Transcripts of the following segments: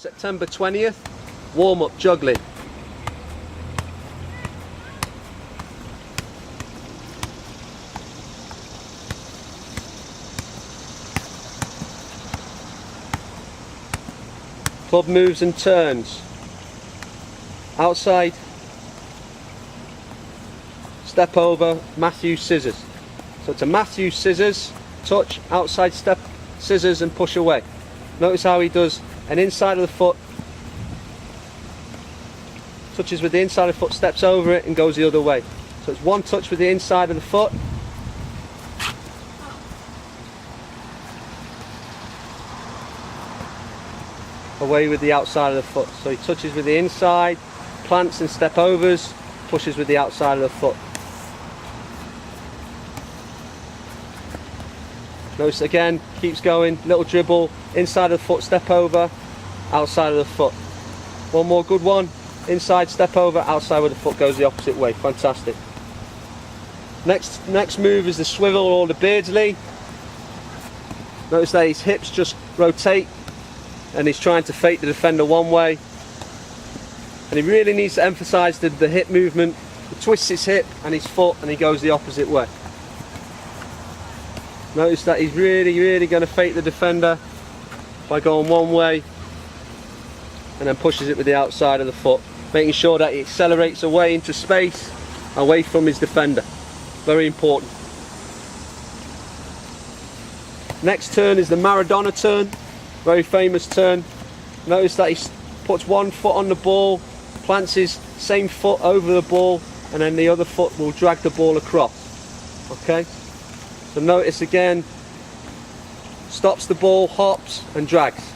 September 20th, warm-up juggling. Club moves and turns. Outside, step over, Matthew scissors. So it's a Matthew scissors, touch, outside step, scissors and push away. Notice how he does an inside of the foot, touches with the inside of the foot, steps over it and goes the other way. So it's one touch with the inside of the foot, away with the outside of the foot. So he touches with the inside, plants and step overs, pushes with the outside of the foot. Notice again, keeps going, little dribble, inside of the foot, step over, outside of the foot. One more good one, inside, step over, outside with the foot goes the opposite way. Fantastic. Next move is the swivel or the Beardsley. Notice that his hips just rotate and he's trying to fake the defender one way. And he really needs to emphasise the hip movement. He twists his hip and his foot and he goes the opposite way. Notice that he's really going to fake the defender by going one way and then pushes it with the outside of the foot, making sure that he accelerates away into space, away from his defender. Very important. Next turn is the Maradona turn, very famous turn. Notice that he puts one foot on the ball, plants his same foot over the ball, and then the other foot will drag the ball across. Okay? So notice again, stops the ball, hops and drags.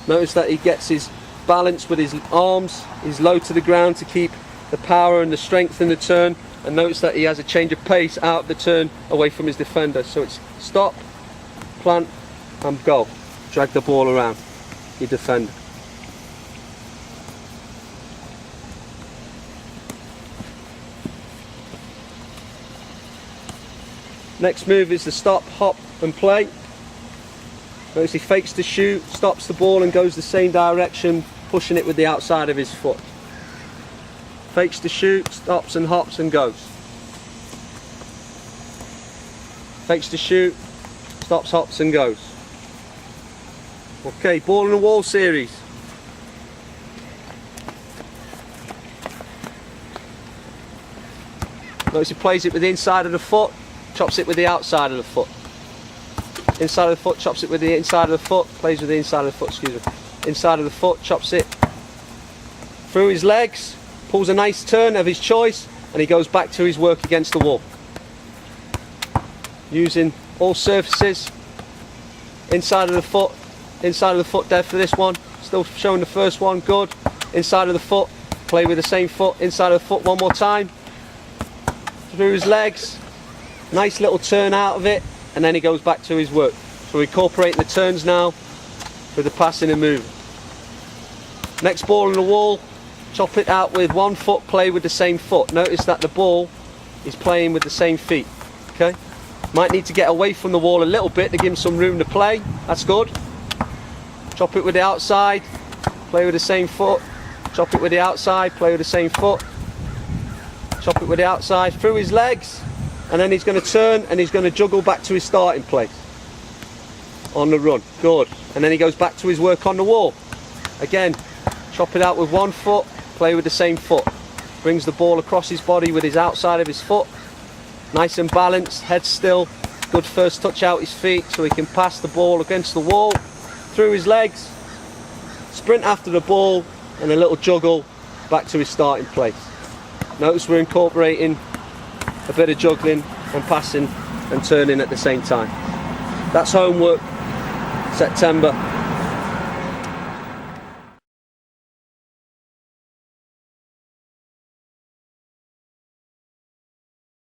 Notice that he gets his balance with his arms, he's low to the ground to keep the power and the strength in the turn, and notice that he has a change of pace out of the turn away from his defender. So it's stop, plant and go. Drag the ball around your defender. Next move is the stop, hop and play. Notice he fakes the shoot, stops the ball and goes the same direction, pushing it with the outside of his foot. Fakes the shoot, stops and hops and goes. Fakes the shoot, stops, hops and goes. Okay, ball in the wall series. Notice he plays it with the inside of the foot, chops it with the outside of the foot. Inside of the foot, chops it with the inside of the foot, plays with the inside of the foot, excuse me. Inside of the foot, chops it through his legs, pulls a nice turn of his choice, and he goes back to his work against the wall. Using all surfaces, inside of the foot dead for this one, still showing the first one, good. Inside of the foot, play with the same foot, inside of the foot one more time. Through his legs, nice little turn out of it, and then he goes back to his work. So we're incorporating the turns now with the passing and moving. Next ball in the wall, chop it out with one foot, play with the same foot. Notice that the ball is playing with the same feet. Okay? Might need to get away from the wall a little bit to give him some room to play. That's good. Chop it with the outside, play with the same foot. Chop it with the outside, play with the same foot. Chop it with the outside through his legs, and then he's going to turn and he's going to juggle back to his starting place on the run. Good. And then he goes back to his work on the wall. Again, chop it out with one foot, play with the same foot. Brings the ball across his body with his outside of his foot. Nice and balanced, head still. Good first touch out his feet so he can pass the ball against the wall, through his legs, sprint after the ball, and a little juggle back to his starting place. Notice we're incorporating a bit of juggling and passing and turning at the same time. That's homework, September.